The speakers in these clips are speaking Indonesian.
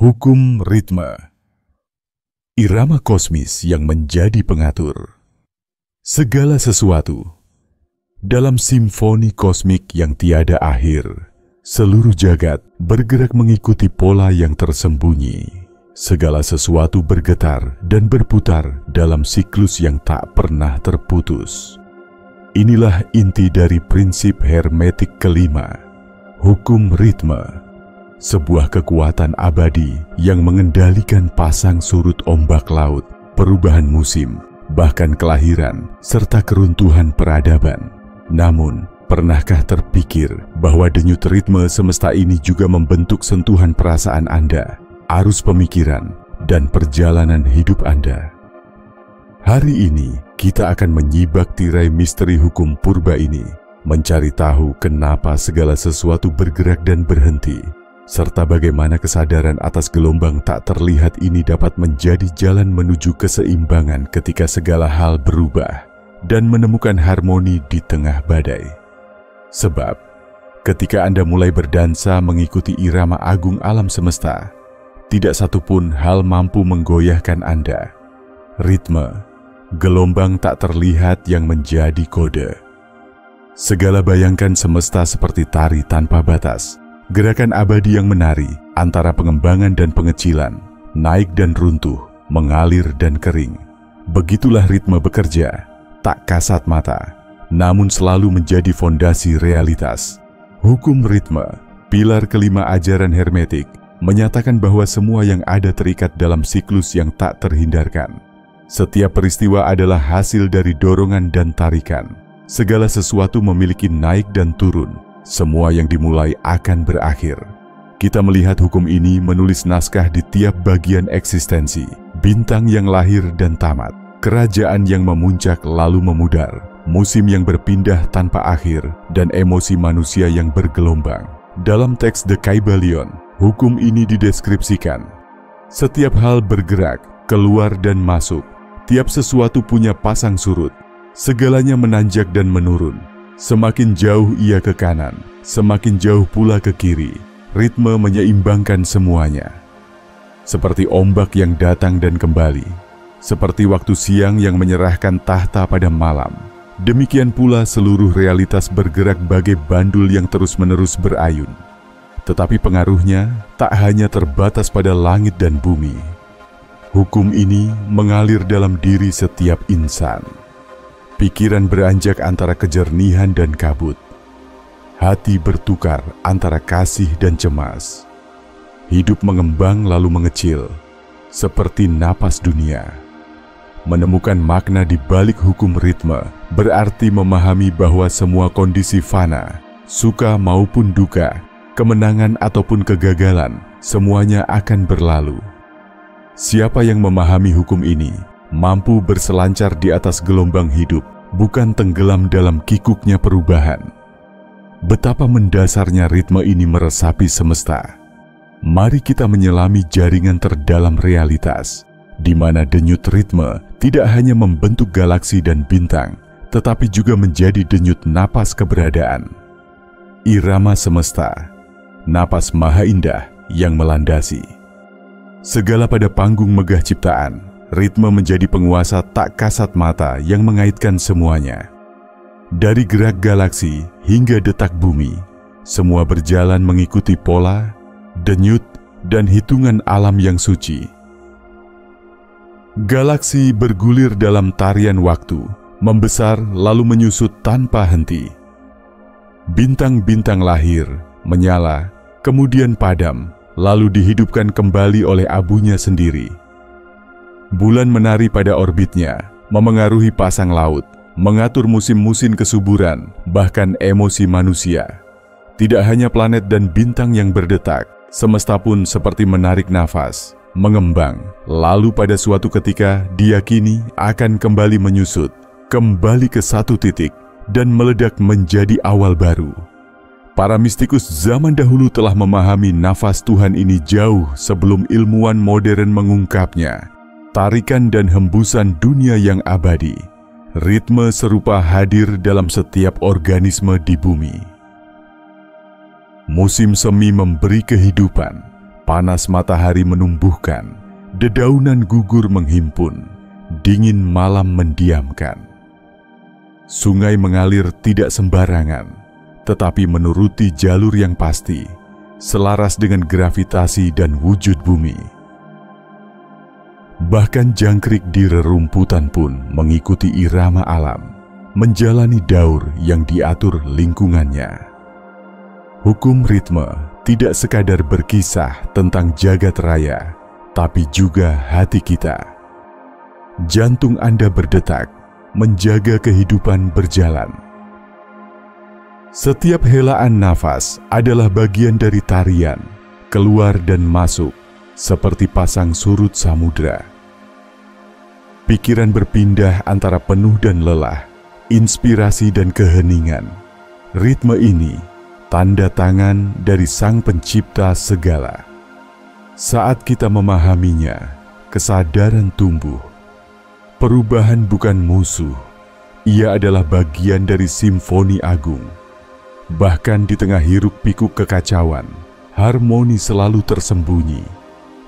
Hukum ritme. Irama kosmis yang menjadi pengatur segala sesuatu. Dalam simfoni kosmik yang tiada akhir, seluruh jagat bergerak mengikuti pola yang tersembunyi. Segala sesuatu bergetar dan berputar dalam siklus yang tak pernah terputus. Inilah inti dari prinsip hermetik kelima, hukum ritme. Sebuah kekuatan abadi yang mengendalikan pasang surut ombak laut, perubahan musim, bahkan kelahiran, serta keruntuhan peradaban. Namun, pernahkah terpikir bahwa denyut ritme semesta ini juga membentuk sentuhan perasaan Anda, arus pemikiran, dan perjalanan hidup Anda? Hari ini, kita akan menyibak tirai misteri hukum purba ini, mencari tahu kenapa segala sesuatu bergerak dan berhenti, serta bagaimana kesadaran atas gelombang tak terlihat ini dapat menjadi jalan menuju keseimbangan ketika segala hal berubah dan menemukan harmoni di tengah badai. Sebab, ketika Anda mulai berdansa mengikuti irama agung alam semesta, tidak satupun hal mampu menggoyahkan Anda. Ritme, gelombang tak terlihat yang menjadi kode. Segala bayangkan semesta seperti tari tanpa batas, gerakan abadi yang menari antara pengembangan dan pengecilan, naik dan runtuh, mengalir dan kering. Begitulah ritme bekerja, tak kasat mata, namun selalu menjadi fondasi realitas. Hukum ritme, pilar kelima ajaran hermetik, menyatakan bahwa semua yang ada terikat dalam siklus yang tak terhindarkan. Setiap peristiwa adalah hasil dari dorongan dan tarikan. Segala sesuatu memiliki naik dan turun. Semua yang dimulai akan berakhir. Kita melihat hukum ini menulis naskah di tiap bagian eksistensi, bintang yang lahir dan tamat, kerajaan yang memuncak lalu memudar, musim yang berpindah tanpa akhir, dan emosi manusia yang bergelombang. Dalam teks The Kybalion, hukum ini dideskripsikan. Setiap hal bergerak, keluar dan masuk. Tiap sesuatu punya pasang surut. Segalanya menanjak dan menurun. Semakin jauh ia ke kanan, semakin jauh pula ke kiri. Ritme menyeimbangkan semuanya. Seperti ombak yang datang dan kembali, seperti waktu siang yang menyerahkan tahta pada malam. Demikian pula seluruh realitas bergerak bagai bandul yang terus-menerus berayun. Tetapi pengaruhnya tak hanya terbatas pada langit dan bumi. Hukum ini mengalir dalam diri setiap insan. Pikiran beranjak antara kejernihan dan kabut. Hati bertukar antara kasih dan cemas. Hidup mengembang lalu mengecil, seperti napas dunia. Menemukan makna di balik hukum ritme berarti memahami bahwa semua kondisi fana, suka maupun duka, kemenangan ataupun kegagalan, semuanya akan berlalu. Siapa yang memahami hukum ini, mampu berselancar di atas gelombang hidup, bukan tenggelam dalam kikuknya perubahan. Betapa mendasarnya ritme ini meresapi semesta. Mari kita menyelami jaringan terdalam realitas, di mana denyut ritme tidak hanya membentuk galaksi dan bintang, tetapi juga menjadi denyut napas keberadaan. Irama semesta, napas maha indah yang melandasi. Segala pada panggung megah ciptaan, ritme menjadi penguasa tak kasat mata yang mengaitkan semuanya. Dari gerak galaksi hingga detak bumi, semua berjalan mengikuti pola, denyut, dan hitungan alam yang suci. Galaksi bergulir dalam tarian waktu, membesar lalu menyusut tanpa henti. Bintang-bintang lahir, menyala, kemudian padam, lalu dihidupkan kembali oleh abunya sendiri. Bulan menari pada orbitnya, memengaruhi pasang laut, mengatur musim-musim kesuburan, bahkan emosi manusia. Tidak hanya planet dan bintang yang berdetak, semesta pun seperti menarik nafas, mengembang, lalu pada suatu ketika diyakini akan kembali menyusut, kembali ke satu titik, dan meledak menjadi awal baru. Para mistikus zaman dahulu telah memahami nafas Tuhan ini jauh sebelum ilmuwan modern mengungkapnya. Tarikan dan hembusan dunia yang abadi. Ritme serupa hadir dalam setiap organisme di bumi. Musim semi memberi kehidupan, Panas matahari menumbuhkan, dedaunan gugur menghimpun, dingin malam mendiamkan. Sungai mengalir tidak sembarangan, tetapi menuruti jalur yang pasti, selaras dengan gravitasi dan wujud bumi. Bahkan jangkrik di rerumputan pun mengikuti irama alam, menjalani daur yang diatur lingkungannya. Hukum ritme tidak sekadar berkisah tentang jagat raya, tapi juga hati kita. Jantung Anda berdetak, menjaga kehidupan berjalan. Setiap helaan nafas adalah bagian dari tarian, keluar dan masuk, seperti pasang surut samudra. Pikiran berpindah antara penuh dan lelah, inspirasi dan keheningan. Ritme ini tanda tangan dari Sang Pencipta segala. Saat kita memahaminya, kesadaran tumbuh. Perubahan bukan musuh, ia adalah bagian dari simfoni agung. Bahkan di tengah hiruk-pikuk kekacauan, harmoni selalu tersembunyi.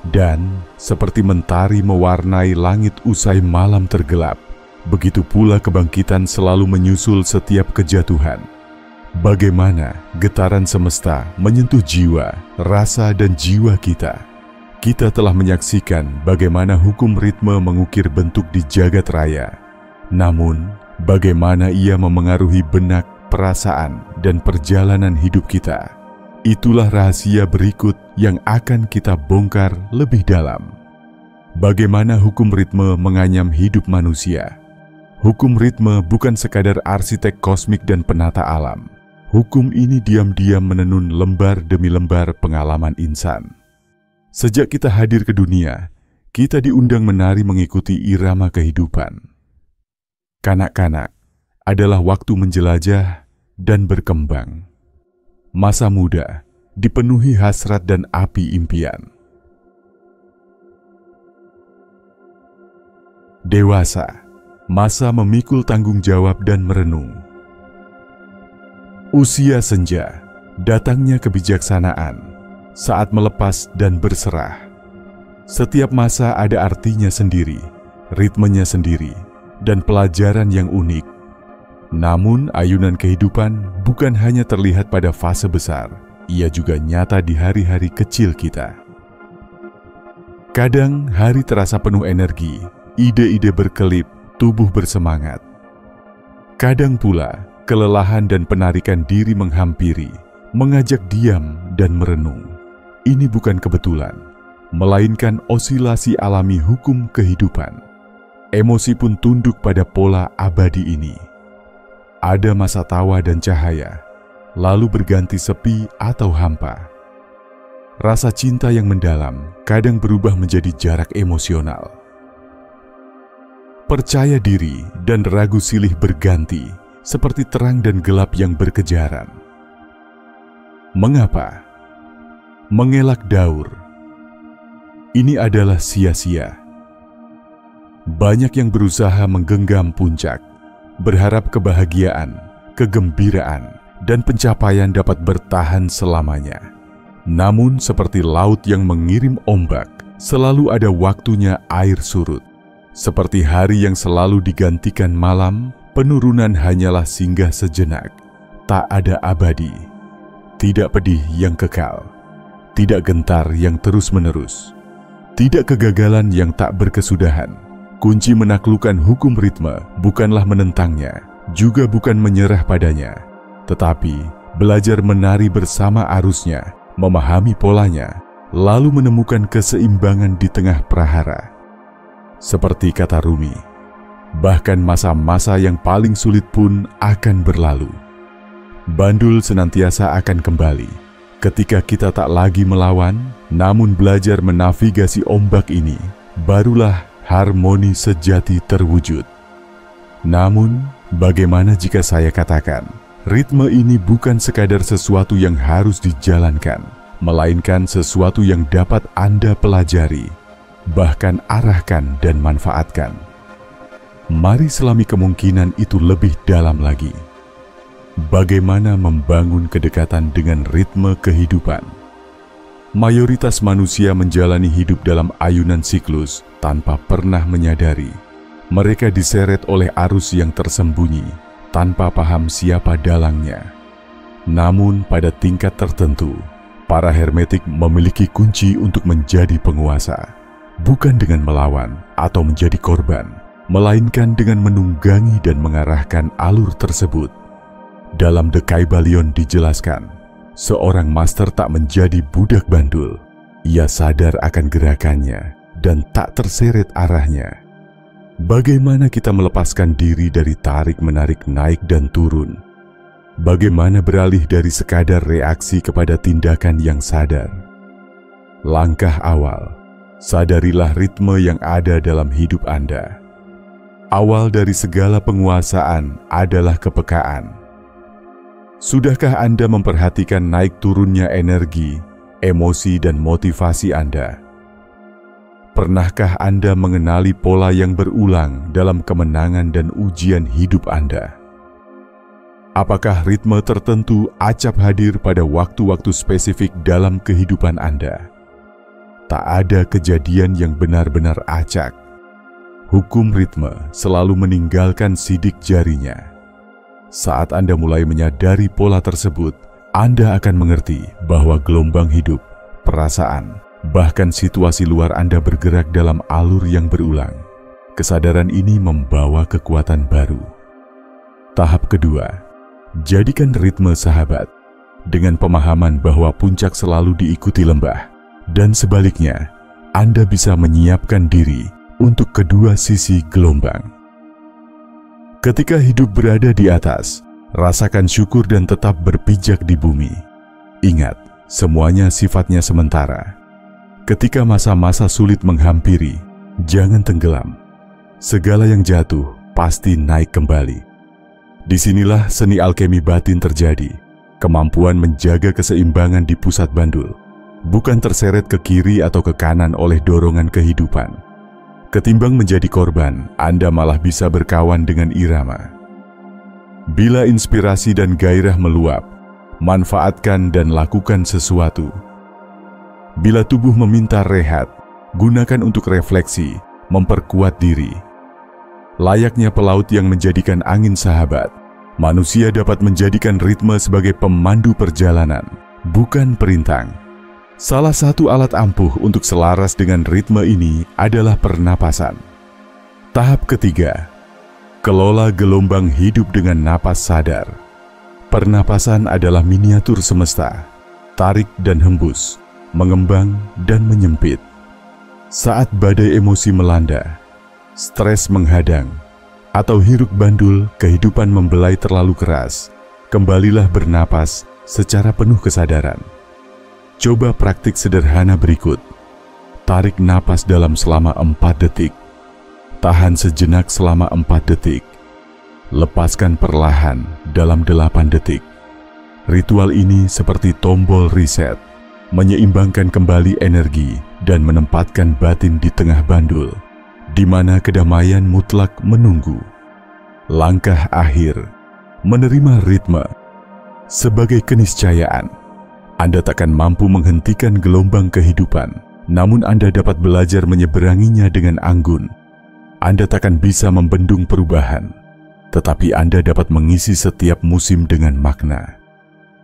Dan seperti mentari mewarnai langit usai malam tergelap, begitu pula kebangkitan selalu menyusul setiap kejatuhan. Bagaimana getaran semesta menyentuh jiwa, rasa dan jiwa kita. Kita telah menyaksikan bagaimana hukum ritme mengukir bentuk di jagat raya. Namun, bagaimana ia memengaruhi benak, perasaan, dan perjalanan hidup kita. Itulah rahasia berikut yang akan kita bongkar lebih dalam. Bagaimana hukum ritme menganyam hidup manusia. Hukum ritme bukan sekadar arsitek kosmik dan penata alam. Hukum ini diam-diam menenun lembar demi lembar pengalaman insan. Sejak kita hadir ke dunia, kita diundang menari mengikuti irama kehidupan. Kanak-kanak adalah waktu menjelajah dan berkembang. Masa muda dipenuhi hasrat dan api impian. Dewasa, masa memikul tanggung jawab dan merenung. Usia senja, datangnya kebijaksanaan, saat melepas dan berserah. Setiap masa ada artinya sendiri, ritmenya sendiri, dan pelajaran yang unik. Namun, ayunan kehidupan bukan hanya terlihat pada fase besar, ia juga nyata di hari-hari kecil kita. Kadang hari terasa penuh energi, ide-ide berkelip, tubuh bersemangat. Kadang pula, kelelahan dan penarikan diri menghampiri, mengajak diam dan merenung. Ini bukan kebetulan, melainkan osilasi alami hukum kehidupan. Emosi pun tunduk pada pola abadi ini. Ada masa tawa dan cahaya, lalu berganti sepi atau hampa. Rasa cinta yang mendalam kadang berubah menjadi jarak emosional. Percaya diri dan ragu silih berganti, seperti terang dan gelap yang berkejaran. Mengapa? Mengelak daur. Ini adalah sia-sia. Banyak yang berusaha menggenggam puncak, berharap kebahagiaan, kegembiraan, dan pencapaian dapat bertahan selamanya. Namun seperti laut yang mengirim ombak, selalu ada waktunya air surut. Seperti hari yang selalu digantikan malam, penurunan hanyalah singgah sejenak, tak ada abadi. Tidak pedih yang kekal, tidak gentar yang terus-menerus, tidak kegagalan yang tak berkesudahan. Kunci menaklukkan hukum ritme bukanlah menentangnya, juga bukan menyerah padanya, tetapi belajar menari bersama arusnya, memahami polanya, lalu menemukan keseimbangan di tengah prahara. Seperti kata Rumi, bahkan masa-masa yang paling sulit pun akan berlalu. Bandul senantiasa akan kembali ketika kita tak lagi melawan, namun belajar menavigasi ombak ini, barulah harmoni sejati terwujud. Namun, bagaimana jika saya katakan, ritme ini bukan sekadar sesuatu yang harus dijalankan, melainkan sesuatu yang dapat Anda pelajari, bahkan arahkan dan manfaatkan. Mari selami kemungkinan itu lebih dalam lagi. Bagaimana membangun kedekatan dengan ritme kehidupan? Mayoritas manusia menjalani hidup dalam ayunan siklus tanpa pernah menyadari. Mereka diseret oleh arus yang tersembunyi tanpa paham siapa dalangnya. Namun pada tingkat tertentu, para hermetik memiliki kunci untuk menjadi penguasa, bukan dengan melawan atau menjadi korban, melainkan dengan menunggangi dan mengarahkan alur tersebut. Dalam The Kybalion dijelaskan, seorang master tak menjadi budak bandul. Ia sadar akan gerakannya dan tak terseret arahnya. Bagaimana kita melepaskan diri dari tarik-menarik naik dan turun? Bagaimana beralih dari sekadar reaksi kepada tindakan yang sadar? Langkah awal, sadarilah ritme yang ada dalam hidup Anda. Awal dari segala penguasaan adalah kepekaan. Sudahkah Anda memperhatikan naik turunnya energi, emosi, dan motivasi Anda? Pernahkah Anda mengenali pola yang berulang dalam kemenangan dan ujian hidup Anda? Apakah ritme tertentu acap hadir pada waktu-waktu spesifik dalam kehidupan Anda? Tak ada kejadian yang benar-benar acak. Hukum ritme selalu meninggalkan sidik jarinya. Saat Anda mulai menyadari pola tersebut, Anda akan mengerti bahwa gelombang hidup, perasaan, bahkan situasi luar Anda bergerak dalam alur yang berulang. Kesadaran ini membawa kekuatan baru. Tahap kedua, jadikan ritme sahabat dengan pemahaman bahwa puncak selalu diikuti lembah, dan sebaliknya, Anda bisa menyiapkan diri untuk kedua sisi gelombang. Ketika hidup berada di atas, rasakan syukur dan tetap berpijak di bumi. Ingat, semuanya sifatnya sementara. Ketika masa-masa sulit menghampiri, jangan tenggelam. Segala yang jatuh pasti naik kembali. Disinilah seni alkemi batin terjadi, kemampuan menjaga keseimbangan di pusat bandul, bukan terseret ke kiri atau ke kanan oleh dorongan kehidupan. Ketimbang menjadi korban, Anda malah bisa berkawan dengan irama. Bila inspirasi dan gairah meluap, manfaatkan dan lakukan sesuatu. Bila tubuh meminta rehat, gunakan untuk refleksi, memperkuat diri. Layaknya pelaut yang menjadikan angin sahabat, manusia dapat menjadikan ritme sebagai pemandu perjalanan, bukan perintang. Salah satu alat ampuh untuk selaras dengan ritme ini adalah pernapasan. Tahap ketiga, kelola gelombang hidup dengan napas sadar. Pernapasan adalah miniatur semesta, tarik dan hembus, mengembang dan menyempit. Saat badai emosi melanda, stres menghadang, atau hiruk bandul kehidupan membelai terlalu keras, kembalilah bernapas secara penuh kesadaran. Coba praktik sederhana berikut. Tarik napas dalam selama 4 detik. Tahan sejenak selama 4 detik. Lepaskan perlahan dalam 8 detik. Ritual ini seperti tombol reset, menyeimbangkan kembali energi dan menempatkan batin di tengah bandul, di mana kedamaian mutlak menunggu. Langkah akhir, menerima ritme. Sebagai keniscayaan, Anda takkan mampu menghentikan gelombang kehidupan, namun Anda dapat belajar menyeberanginya dengan anggun. Anda takkan bisa membendung perubahan, tetapi Anda dapat mengisi setiap musim dengan makna.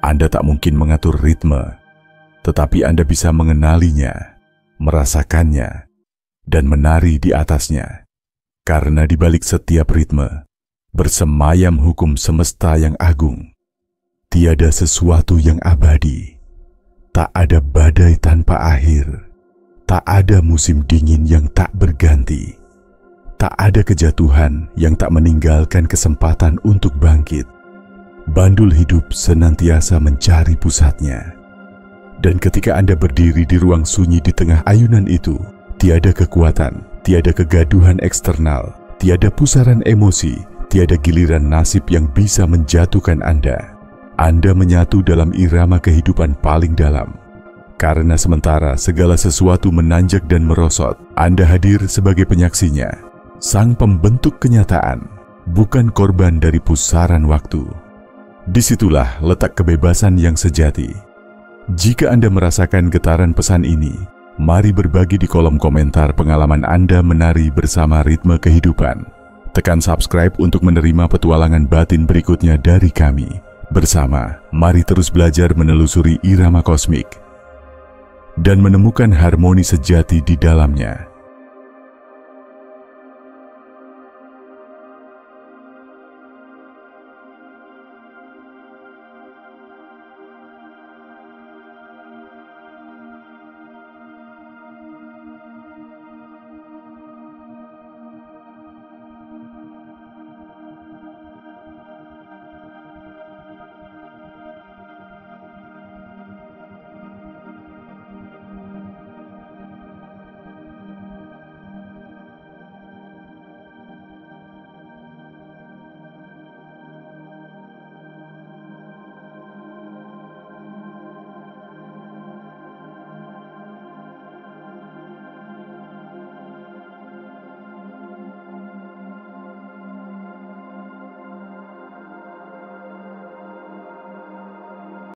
Anda tak mungkin mengatur ritme, tetapi Anda bisa mengenalinya, merasakannya, dan menari di atasnya. Karena di balik setiap ritme, bersemayam hukum semesta yang agung. Tiada sesuatu yang abadi. Tak ada badai tanpa akhir. Tak ada musim dingin yang tak berganti. Tak ada kejatuhan yang tak meninggalkan kesempatan untuk bangkit. Bandul hidup senantiasa mencari pusatnya. Dan ketika Anda berdiri di ruang sunyi di tengah ayunan itu, tiada kekuatan, tiada kegaduhan eksternal, tiada pusaran emosi, tiada giliran nasib yang bisa menjatuhkan Anda. Anda menyatu dalam irama kehidupan paling dalam. Karena sementara segala sesuatu menanjak dan merosot, Anda hadir sebagai penyaksinya, sang pembentuk kenyataan, bukan korban dari pusaran waktu. Disitulah letak kebebasan yang sejati. Jika Anda merasakan getaran pesan ini, mari berbagi di kolom komentar pengalaman Anda menari bersama ritme kehidupan. Tekan subscribe untuk menerima petualangan batin berikutnya dari kami. Bersama, mari terus belajar menelusuri irama kosmik dan menemukan harmoni sejati di dalamnya.